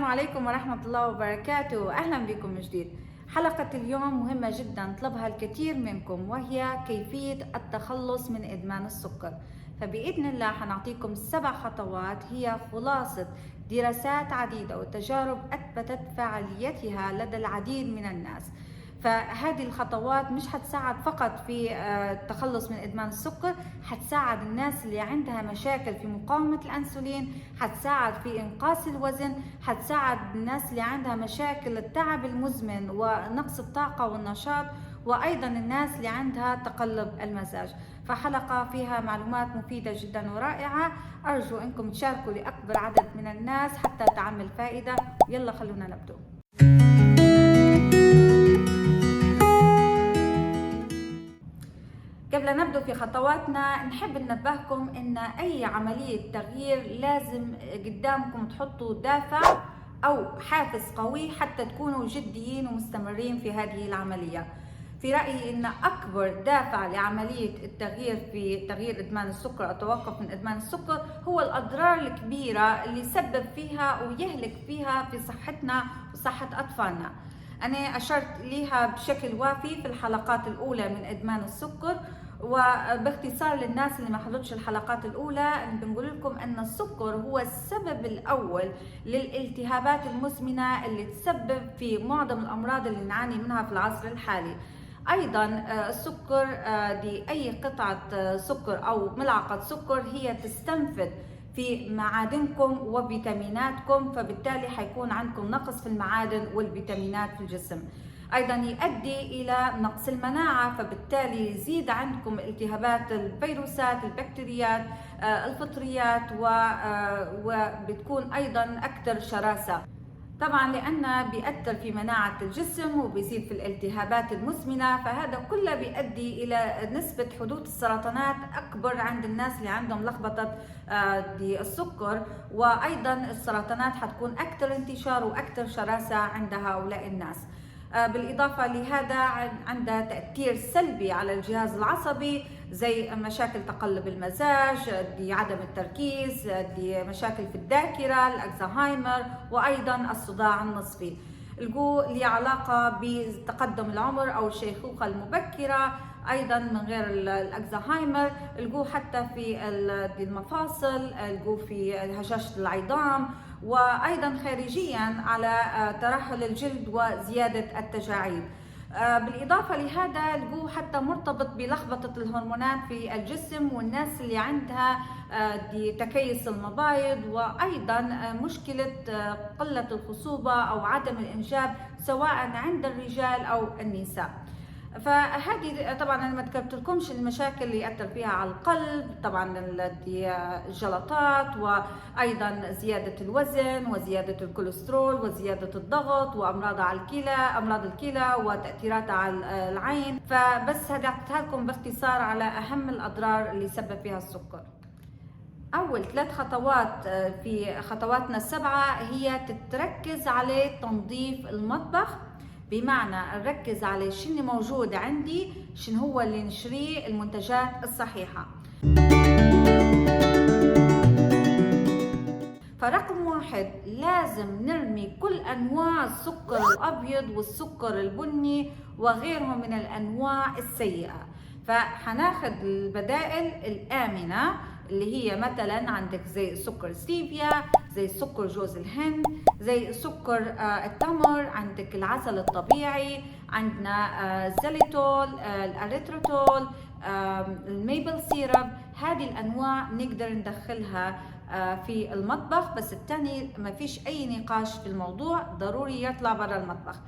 عليكم ورحمة الله وبركاته. أهلا بكم من جديد. حلقة اليوم مهمة جدا طلبها الكثير منكم، وهي كيفية التخلص من إدمان السكر. فبإذن الله حنعطيكم 7 خطوات هي خلاصة دراسات عديدة وتجارب أثبتت فعاليتها لدى العديد من الناس. فهذه الخطوات مش حتساعد فقط في التخلص من إدمان السكر، حتساعد الناس اللي عندها مشاكل في مقاومة الأنسولين، حتساعد في إنقاص الوزن، حتساعد الناس اللي عندها مشاكل التعب المزمن ونقص الطاقة والنشاط، وأيضا الناس اللي عندها تقلب المزاج. فحلقة فيها معلومات مفيدة جدا ورائعة، أرجو أنكم تشاركوا لأكبر عدد من الناس حتى تعمل فائدة. يلا خلونا نبدأ. قبل أن نبدأ في خطواتنا نحب ننبهكم ان اي عملية تغيير لازم قدامكم تحطوا دافع او حافز قوي حتى تكونوا جديين ومستمرين في هذه العملية. في رأيي ان اكبر دافع لعملية التغيير في تغيير ادمان السكر او التوقف من ادمان السكر هو الاضرار الكبيرة اللي سبب فيها ويهلك فيها في صحتنا وصحة اطفالنا. أنا أشرت لها بشكل وافي في الحلقات الأولى من إدمان السكر، وباختصار للناس اللي ما حضرتش الحلقات الأولى بنقول لكم أن السكر هو السبب الأول للالتهابات المزمنة اللي تسبب في معظم الأمراض اللي نعاني منها في العصر الحالي. أيضا السكر دي أي قطعة سكر أو ملعقة سكر هي تستنفذ في معادنكم وفيتاميناتكم، فبالتالي حيكون عندكم نقص في المعادن والفيتامينات في الجسم. ايضا يؤدي الى نقص المناعه، فبالتالي يزيد عندكم التهابات الفيروسات، البكتيريات، الفطريات، وبتكون ايضا اكثر شراسه. طبعا لأنه بيأثر في مناعة الجسم وبيزيد في الالتهابات المزمنة، فهذا كله بيؤدي إلى نسبة حدوث السرطانات أكبر عند الناس اللي عندهم لخبطة السكر، وأيضا السرطانات حتكون أكثر انتشار وأكثر شراسة عند هؤلاء الناس. بالإضافة لهذا عندها تأثير سلبي على الجهاز العصبي، زي مشاكل تقلب المزاج، دي عدم التركيز، دي مشاكل في الذاكرة، الألزهايمر، وأيضا الصداع النصفي. اللي علاقة بتقدم العمر أو الشيخوخة المبكرة، أيضا من غير الألزهايمر. حتى في المفاصل، في هشاشة العظام، وأيضا خارجيا على ترهل الجلد وزيادة التجاعيد. بالإضافة لهذا حتى مرتبط بلخبطة الهرمونات في الجسم، والناس اللي عندها دي تكيس المبايض، وأيضا مشكلة قلة الخصوبة أو عدم الإنجاب سواء عند الرجال أو النساء. فهذه طبعا انا ما ذكرت لكمش المشاكل اللي يأثر فيها على القلب، طبعا الجلطات، وايضا زياده الوزن وزياده الكوليسترول وزياده الضغط وامراض الكلى وتاثيراتها على العين. فبس هذا اعطيتها لكم باختصار على اهم الاضرار اللي يسبب فيها السكر. أول 3 خطوات في خطواتنا ال7 هي تتركز على تنظيف المطبخ، بمعنى نركز على شنو اللي موجود عندي، شنو هو اللي نشريه، المنتجات الصحيحة. فرقم 1 لازم نرمي كل أنواع السكر الأبيض والسكر البني وغيرهم من الأنواع السيئة. فحناخد البدائل الآمنة اللي هي مثلا عندك زي سكر ستيفيا، زي سكر جوز الهند، زي سكر التمر، عندك العسل الطبيعي، عندنا الزيليتول، الاريثروتول، الميبل سيرب. هذه الانواع نقدر ندخلها في المطبخ، بس الثاني ما فيش اي نقاش في الموضوع، ضروري يطلع برا المطبخ.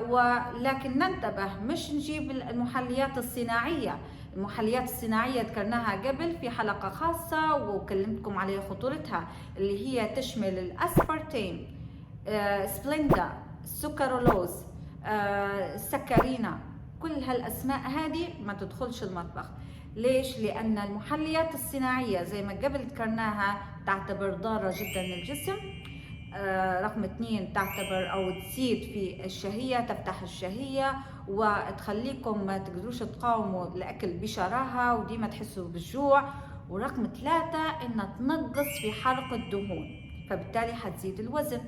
ولكن ننتبه مش نجيب المحليات الصناعية. المحليات الصناعية ذكرناها قبل في حلقة خاصة وكلمتكم على خطورتها، اللي هي تشمل الأسبرتين، سبلندا، سكرولوز، سكرينا. كل هالأسماء هذه ما تدخلش المطبخ. ليش؟ لأن المحليات الصناعية زي ما قبل ذكرناها تعتبر ضارة جدا للجسم. رقم 2 تعتبر أو تزيد في الشهية، تفتح الشهية وتخليكم ما تقدروش تقاوموا الأكل بشراهة وديما تحسوا بالجوع. ورقم 3 إنها تنقص في حرق الدهون، فبالتالي حتزيد الوزن.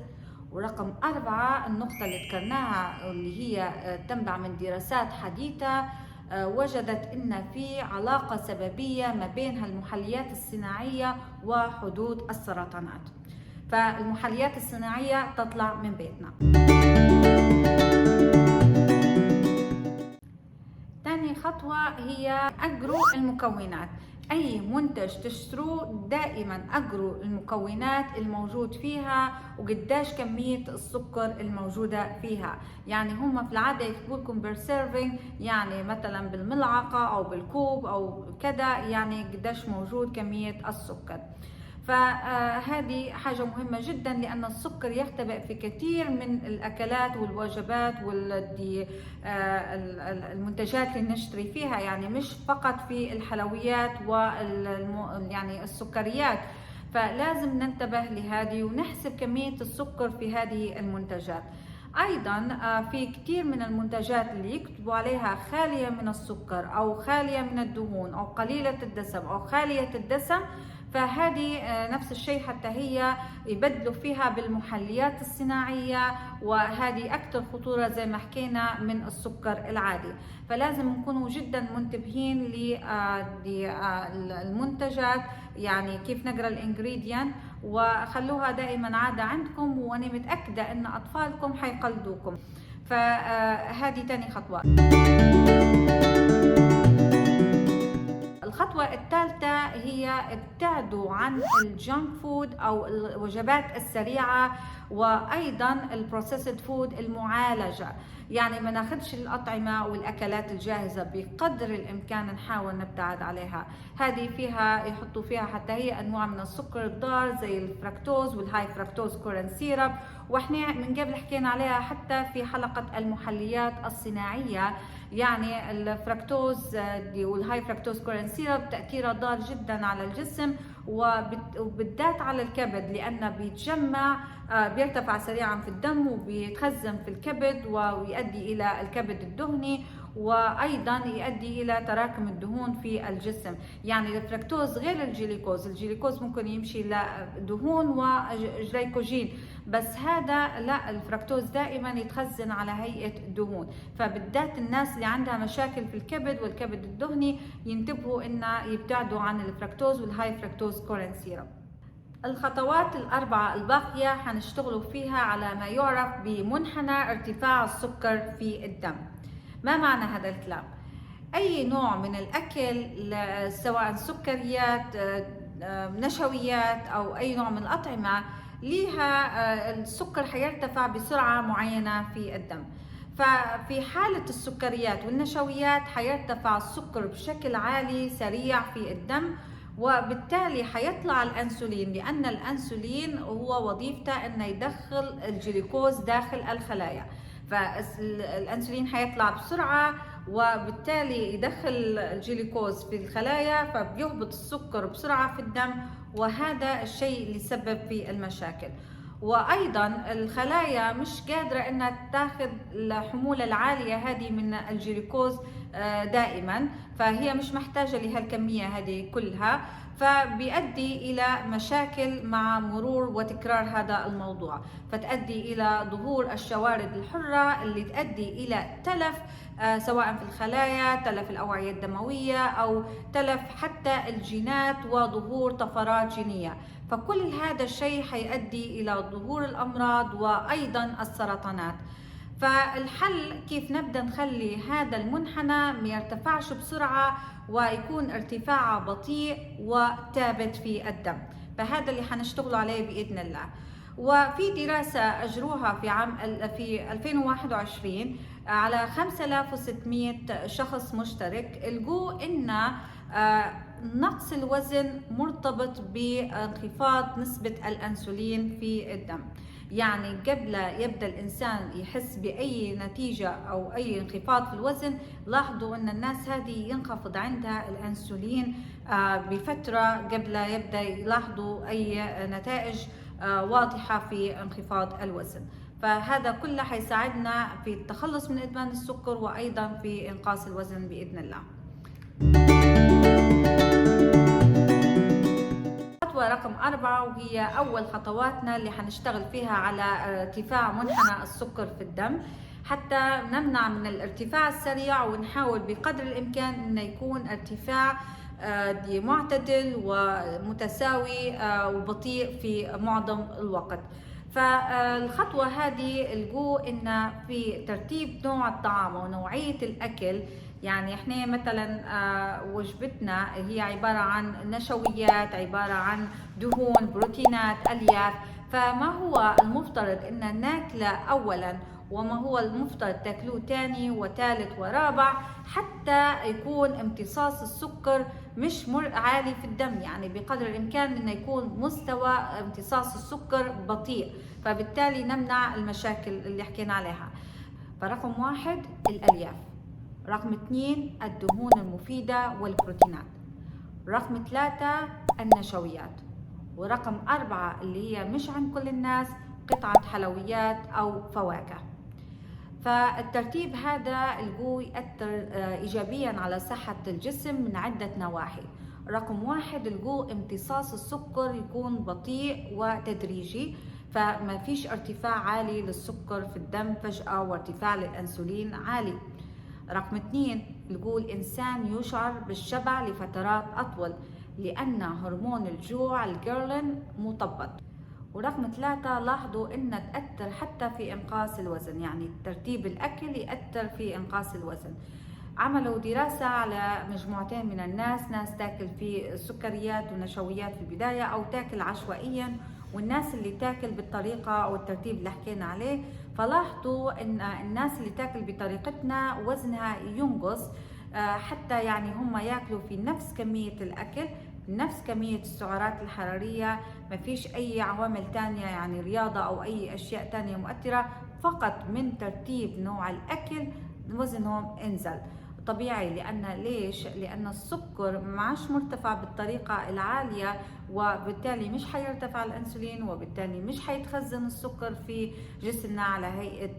ورقم 4 النقطة اللي ذكرناها واللي هي تنبع من دراسات حديثة، وجدت أن في علاقة سببية ما بين هالمحليات الصناعية وحدوث السرطانات. فالمحليات الصناعية تطلع من بيتنا. تاني خطوة هي أقروا المكونات. أي منتج تشتروه دائما أقروا المكونات الموجود فيها وقداش كمية السكر الموجودة فيها. يعني هم في العادة يكتبوا لكم بير سيرفينج، يعني مثلا بالملعقة أو بالكوب أو كذا، يعني قداش موجود كمية السكر. فهذه حاجة مهمة جدا، لأن السكر يختبئ في كثير من الأكلات والوجبات والمنتجات اللي نشتري فيها، يعني مش فقط في الحلويات يعني السكريات. فلازم ننتبه لهذه ونحسب كمية السكر في هذه المنتجات. ايضا في كثير من المنتجات اللي يكتبوا عليها خالية من السكر او خالية من الدهون او قليلة الدسم او خالية الدسم، فهذه نفس الشيء حتى هي يبدلوا فيها بالمحليات الصناعية، وهذه أكثر خطورة زي ما حكينا من السكر العادي. فلازم نكونوا جدا منتبهين للمنتجات، يعني كيف نقرأ الانجريدينت، وخلوها دائما عادة عندكم، وأنا متأكدة أن أطفالكم حيقلدوكم. فهذه تاني خطوة. الخطوة الثالثة هي ابتعدوا عن الجانك فود أو الوجبات السريعة، وأيضا البروسيسد فود المعالجة. يعني ما ناخدش الأطعمة والأكلات الجاهزة، بقدر الإمكان نحاول نبتعد عليها. هذه فيها يحطوا فيها حتى هي أنواع من السكر الضار زي الفركتوز والهاي فركتوز كورن سيرب، واحنا من قبل حكينا عليها حتى في حلقة المحليات الصناعية. يعني الفركتوز والهاي فركتوز كورن سيرب تأثيره ضار جدا على الجسم وبالذات على الكبد، لأنه بيتجمع بيرتفع سريعا في الدم وبيتخزن في الكبد ويؤدي إلى الكبد الدهني، وأيضا يؤدي إلى تراكم الدهون في الجسم. يعني الفركتوز غير الجليكوز، الجليكوز ممكن يمشي لدهون وجليكوجين، بس هذا لا، الفركتوز دائما يتخزن على هيئة دهون. فبالذات الناس اللي عندها مشاكل في الكبد والكبد الدهني ينتبهوا إن يبتعدوا عن الفركتوز والهاي فركتوز كورن سيرب. الخطوات الأربعة الباقية حنشتغلوا فيها على ما يعرف بمنحنى ارتفاع السكر في الدم. ما معنى هذا الكلام؟ أي نوع من الأكل سواء سكريات نشويات أو أي نوع من الأطعمة ليها السكر حيرتفع بسرعة معينة في الدم. ففي حالة السكريات والنشويات حيرتفع السكر بشكل عالي سريع في الدم، وبالتالي حيطلع الأنسولين، لأن الأنسولين هو وظيفته أنه يدخل الجلوكوز داخل الخلايا. فالأنسولين حيطلع بسرعة وبالتالي يدخل الجلوكوز في الخلايا، فبيهبط السكر بسرعة في الدم، وهذا الشيء اللي يسبب في المشاكل. وأيضا الخلايا مش قادرة أنها تاخذ الحمولة العالية هذه من الجلوكوز دائما، فهي مش محتاجة لهالكمية هذه كلها، فبيؤدي إلى مشاكل مع مرور وتكرار هذا الموضوع، فتؤدي إلى ظهور الشوارد الحرة اللي تؤدي إلى تلف سواء في الخلايا، تلف الأوعية الدموية، أو تلف حتى الجينات وظهور طفرات جينية. فكل هذا الشيء حيؤدي إلى ظهور الأمراض وأيضا السرطانات. فالحل كيف نبدأ نخلي هذا المنحنى ما يرتفعش بسرعة ويكون ارتفاعه بطيء وثابت في الدم. فهذا اللي حنشتغل عليه بإذن الله. وفي دراسة أجروها في 2021 على 5600 شخص مشترك، لقوا إن نقص الوزن مرتبط بانخفاض نسبة الأنسولين في الدم. يعني قبل يبدأ الإنسان يحس بأي نتيجة أو أي انخفاض في الوزن، لاحظوا أن الناس هذه ينخفض عندها الأنسولين بفترة قبل يبدأ يلاحظوا أي نتائج واضحة في انخفاض الوزن. فهذا كله حيساعدنا في التخلص من إدمان السكر وأيضا في إنقاص الوزن بإذن الله. خطوة رقم 4 وهي أول خطواتنا اللي حنشتغل فيها على ارتفاع منحنى السكر في الدم، حتى نمنع من الارتفاع السريع ونحاول بقدر الإمكان أنه يكون ارتفاع معتدل ومتساوي وبطيء في معظم الوقت. فالخطوة هذه الجو إن في ترتيب نوع الطعام ونوعية الأكل. يعني احنا مثلا وجبتنا هي عبارة عن نشويات، عبارة عن دهون، بروتينات، ألياف، فما هو المفترض إن ناكله أولا وما هو المفترض تاكلوه تاني وثالث ورابع، حتى يكون امتصاص السكر مش عالي في الدم. يعني بقدر الامكان انه يكون مستوى امتصاص السكر بطيء، فبالتالي نمنع المشاكل اللي حكينا عليها. فرقم 1 الالياف، رقم 2 الدهون المفيدة والبروتينات، رقم 3 النشويات، ورقم 4 اللي هي مش عند كل الناس قطعة حلويات أو فواكه. فالترتيب هذا الجو يأثر إيجابيا على صحة الجسم من عدة نواحي. رقم 1 الجو امتصاص السكر يكون بطيء وتدريجي، فما فيش ارتفاع عالي للسكر في الدم فجأة وارتفاع للأنسولين عالي. رقم 2 الجو الإنسان يشعر بالشبع لفترات أطول لأن هرمون الجوع الجيرلين مثبط. ورقم 3 لاحظوا إنها تأثر حتى في إنقاص الوزن، يعني ترتيب الأكل يأثر في إنقاص الوزن. عملوا دراسة على مجموعتين من الناس، ناس تاكل في سكريات ونشويات في البداية أو تاكل عشوائيا، والناس اللي تاكل بالطريقة أو الترتيب اللي حكينا عليه. فلاحظوا إن الناس اللي تاكل بطريقتنا وزنها ينقص، حتى يعني هم ياكلوا في نفس كمية الأكل، نفس كمية السعرات الحرارية، ما فيش أي عوامل تانية يعني رياضة أو أي أشياء تانية مؤثرة، فقط من ترتيب نوع الأكل وزنهم انزل طبيعي. لأن ليش؟ لأن السكر معش مرتفع بالطريقة العالية، وبالتالي مش حيرتفع الأنسولين، وبالتالي مش حيتخزن السكر في جسمنا على هيئة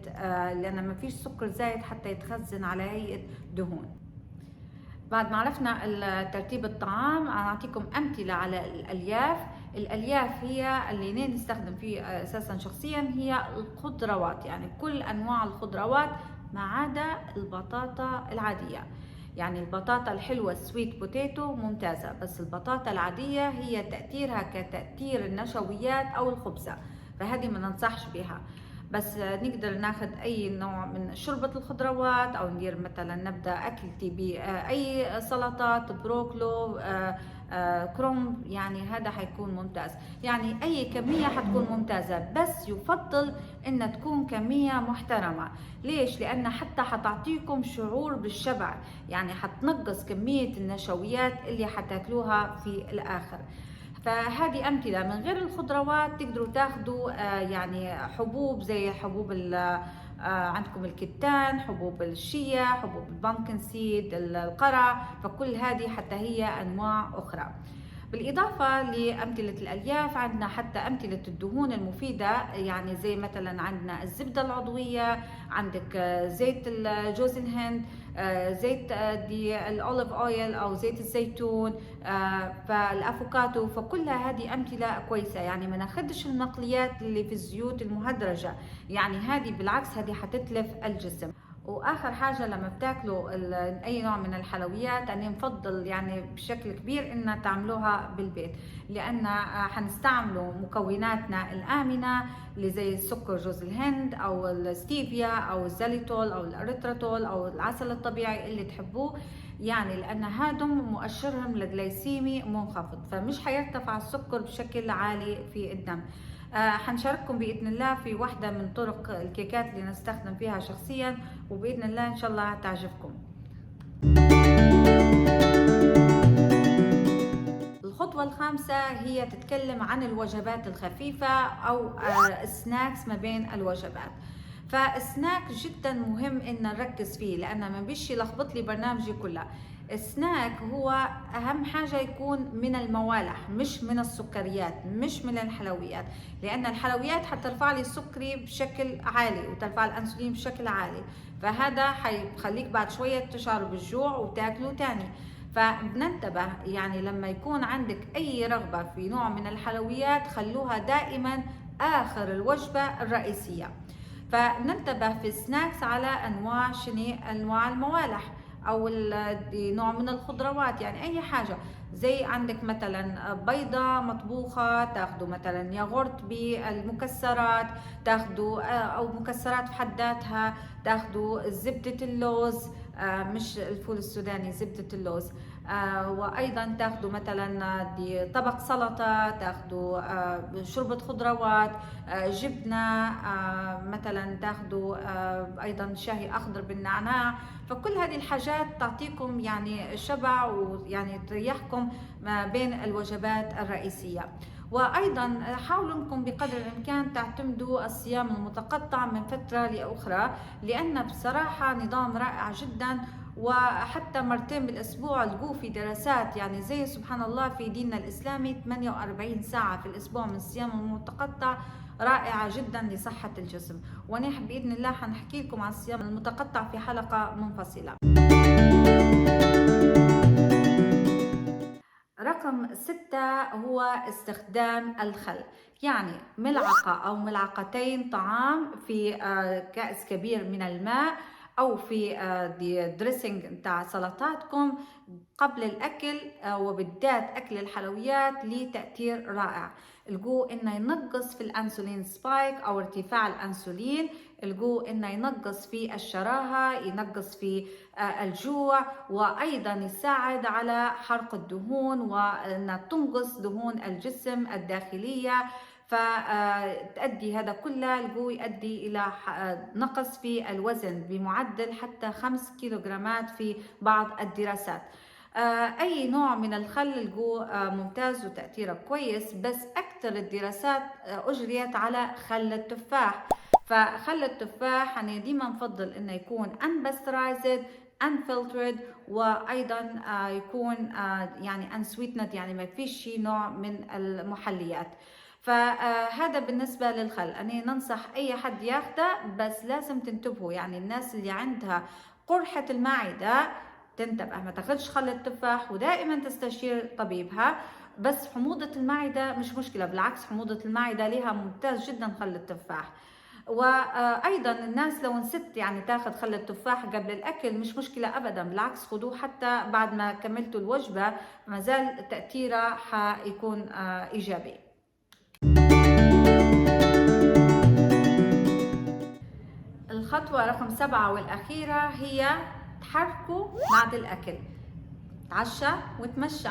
لأن ما فيش سكر زايد حتى يتخزن على هيئة دهون. بعد ما عرفنا ترتيب الطعام، أعطيكم أمثلة على الألياف. الألياف هي اللي نستخدم فيه أساسا شخصيا هي الخضروات، يعني كل أنواع الخضروات ما عدا البطاطا العادية. يعني البطاطا الحلوة السويت بوتيتو ممتازة، بس البطاطا العادية هي تأثيرها كتأثير النشويات أو الخبزة، فهذه ما ننصحش بها. بس نقدر ناخذ اي نوع من شوربة الخضروات، او ندير مثلا نبدا اكلتي باي سلطات، بروكلو، كرومب، يعني هذا حيكون ممتاز. يعني اي كمية حتكون ممتازة، بس يفضل ان تكون كمية محترمة. ليش؟ لان حتى حتعطيكم شعور بالشبع، يعني حتنقص كمية النشويات اللي حتاكلوها في الاخر. فهذه أمثلة. من غير الخضروات تقدروا تاخدوا يعني حبوب زي حبوب عندكم الكتان، حبوب الشيا، حبوب البامكن سيد، القرع، فكل هذه حتى هي أنواع أخرى. بالإضافة لأمثلة الألياف عندنا حتى أمثلة الدهون المفيدة، يعني زي مثلا عندنا الزبدة العضوية، عندك زيت جوز الهند، زيت الأوليف أويل أو زيت الزيتون، فالأفوكادو، فكلها هذه أمثلة كويسة. يعني ما ناخدش المقليات اللي في الزيوت المهدرجة، يعني هذه بالعكس هذه حتتلف الجسم. واخر حاجه لما بتاكلوا اي نوع من الحلويات انا نفضل يعني بشكل كبير ان تعملوها بالبيت، لان حنستعملوا مكوناتنا الامنه اللي زي السكر جوز الهند او الستيفيا او الزاليتول او الاريتراتول او العسل الطبيعي اللي تحبوه، يعني لان هادم مؤشرهم الجلايسيمي منخفض، فمش حيرتفع السكر بشكل عالي في الدم. حنشارككم بإذن الله في واحدة من طرق الكيكات اللي نستخدم فيها شخصيا، وبإذن الله إن شاء الله تعجبكم. الخطوة الخامسة هي تتكلم عن الوجبات الخفيفة أو سناكس ما بين الوجبات. فالسناك جدا مهم ان نركز فيه، لانه ما بيش يلخبط لي برنامجي كله. السناك هو اهم حاجه يكون من الموالح، مش من السكريات، مش من الحلويات، لان الحلويات حترفع لي السكري بشكل عالي وترفع الانسولين بشكل عالي، فهذا حيخليك بعد شويه تشعر بالجوع وتاكله تاني. فبننتبه يعني لما يكون عندك أي رغبة في نوع من الحلويات خلوها دائما آخر الوجبة الرئيسية. فننتبه في السناكس على أنواع أنواع الموالح أو نوع من الخضروات، يعني أي حاجة زي عندك مثلا بيضة مطبوخة تاخدوا مثلا ياغورت بالمكسرات، تاخدوا او مكسرات في حد ذاتها، تاخدوا زبدة اللوز، مش الفول السوداني، زبدة اللوز. وايضا تاخدوا مثلا دي طبق سلطة، تاخدوا شوربة خضروات، جبنة، مثلا تاخدوا ايضا شاي اخضر بالنعناع. فكل هذه الحاجات تعطيكم يعني شبع ويعني تريحكم ما بين الوجبات الرئيسية. وايضا حاولوا انكم بقدر الامكان تعتمدوا الصيام المتقطع من فتره لاخرى، لان بصراحه نظام رائع جدا، وحتى مرتين بالاسبوع لقوه في دراسات، يعني زي سبحان الله في ديننا الاسلامي 48 ساعه في الاسبوع من الصيام المتقطع رائعه جدا لصحه الجسم. ونحن باذن الله حنحكي لكم عن الصيام المتقطع في حلقه منفصله. رقم 6 هو استخدام الخل، يعني ملعقة أو ملعقتين طعام في كأس كبير من الماء، أو في دريسنج بتاع سلطاتكم قبل الأكل، وبالذات أكل الحلويات لتأثير رائع. الجو إنه ينقص في الأنسولين سبايك أو ارتفاع الأنسولين، الجو إنه ينقص في الشراهة، ينقص في الجوع، وأيضا يساعد على حرق الدهون وأن تنقص دهون الجسم الداخلية. فتؤدي هذا كله الجو يؤدي إلى نقص في الوزن بمعدل حتى 5 كيلوغرامات في بعض الدراسات. أي نوع من الخل الجو ممتاز وتأثيره كويس، بس أكثر الدراسات أجريت على خل التفاح. فخل التفاح أنا ديما نفضل إنه يكون unpasteurized unfiltered، وأيضا يكون يعني unsweetened، يعني ما فيش شيء نوع من المحليات. فهذا بالنسبة للخل، أنا ننصح أي حد ياخده، بس لازم تنتبهوا يعني الناس اللي عندها قرحة المعدة تنتبه ما تاخدش خل التفاح، ودائما تستشير طبيبها. بس حموضة المعدة مش مشكلة، بالعكس حموضة المعدة لها ممتاز جدا خل التفاح. وايضا الناس لو نسيت يعني تاخذ خل التفاح قبل الاكل مش مشكله ابدا، بالعكس خذوه حتى بعد ما كملتوا الوجبه، ما زال تاثيره حيكون ايجابي. الخطوه رقم 7 والاخيره هي تحركوا بعد الاكل، تعشى وتمشى.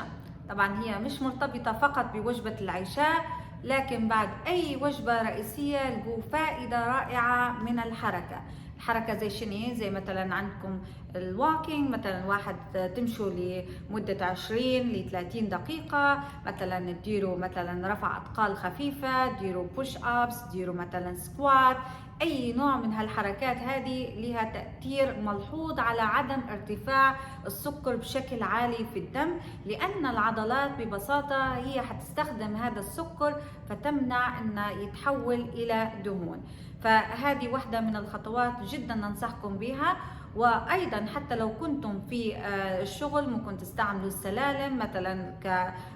طبعا هي مش مرتبطه فقط بوجبه العشاء، لكن بعد أي وجبة رئيسية لقوا فائدة رائعة من الحركة. الحركة زي شنو؟ زي مثلا عندكم الوالكينج، مثلا واحد تمشوا لمدة 20 ل 30 دقيقة، مثلا تديروا مثلا رفع أثقال خفيفة، ديروا بوش أبس، ديروا مثلا سكوات. أي نوع من هالحركات هذه لها تأثير ملحوظ على عدم ارتفاع السكر بشكل عالي في الدم، لأن العضلات ببساطة هي حتستخدم هذا السكر فتمنع أنه يتحول إلى دهون. فهذه واحدة من الخطوات جدا ننصحكم بها. وايضا حتى لو كنتم في الشغل ممكن تستعملوا السلالم مثلا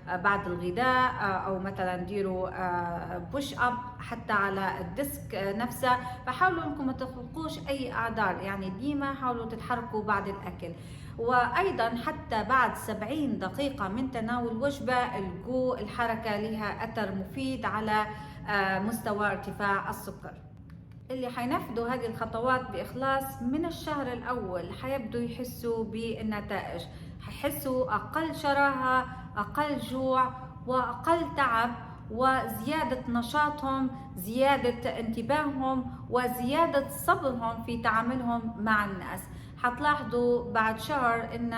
بعد الغداء، او مثلا ديروا بوش اب حتى على الديسك نفسه. فحاولوا انكم ما تخلقوش اي اعذار، يعني ديما حاولوا تتحركوا بعد الاكل. وايضا حتى بعد 70 دقيقة من تناول وجبة الجو الحركة لها اثر مفيد على مستوى ارتفاع السكر. اللي حينفذوا هذه الخطوات بإخلاص من الشهر الأول حيبدوا يحسوا بالنتائج، حيحسوا أقل شراهة، أقل جوع، وأقل تعب، وزيادة نشاطهم، زيادة انتباههم، وزيادة صبرهم في تعاملهم مع الناس. حتلاحظوا بعد شهر إن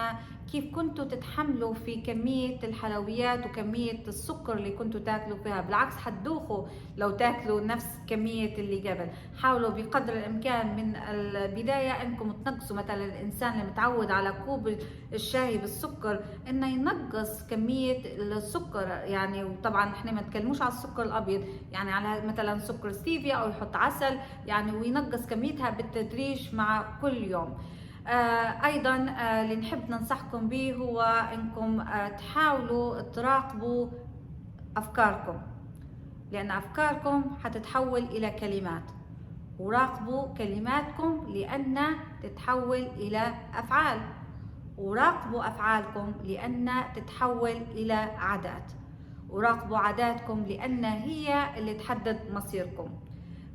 كيف كنتوا تتحملوا في كمية الحلويات وكمية السكر اللي كنتوا تاكلوا فيها، بالعكس حتدوخوا لو تاكلوا نفس كمية اللي قبل. حاولوا بقدر الامكان من البداية انكم تنقصوا، مثلا الانسان اللي متعود على كوب الشاي بالسكر انه ينقص كمية السكر، يعني وطبعا احنا ما نتكلموش على السكر الابيض، يعني على مثلا سكر ستيفيا او يحط عسل يعني، وينقص كميتها بالتدريج مع كل يوم. أيضا اللي نحب ننصحكم به هو أنكم تحاولوا تراقبوا أفكاركم، لأن أفكاركم حتتحول إلى كلمات، وراقبوا كلماتكم لأن تتحول إلى أفعال، وراقبوا أفعالكم لأن تتحول إلى عادات، وراقبوا عاداتكم لأن هي اللي تحدد مصيركم.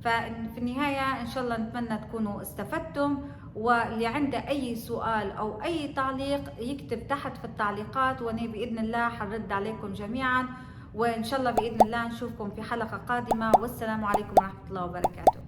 ففي النهاية إن شاء الله نتمنى تكونوا استفدتم، واللي عنده أي سؤال أو أي تعليق يكتب تحت في التعليقات، وأنا بإذن الله حرد عليكم جميعا، وإن شاء الله بإذن الله نشوفكم في حلقة قادمة، والسلام عليكم ورحمة الله وبركاته.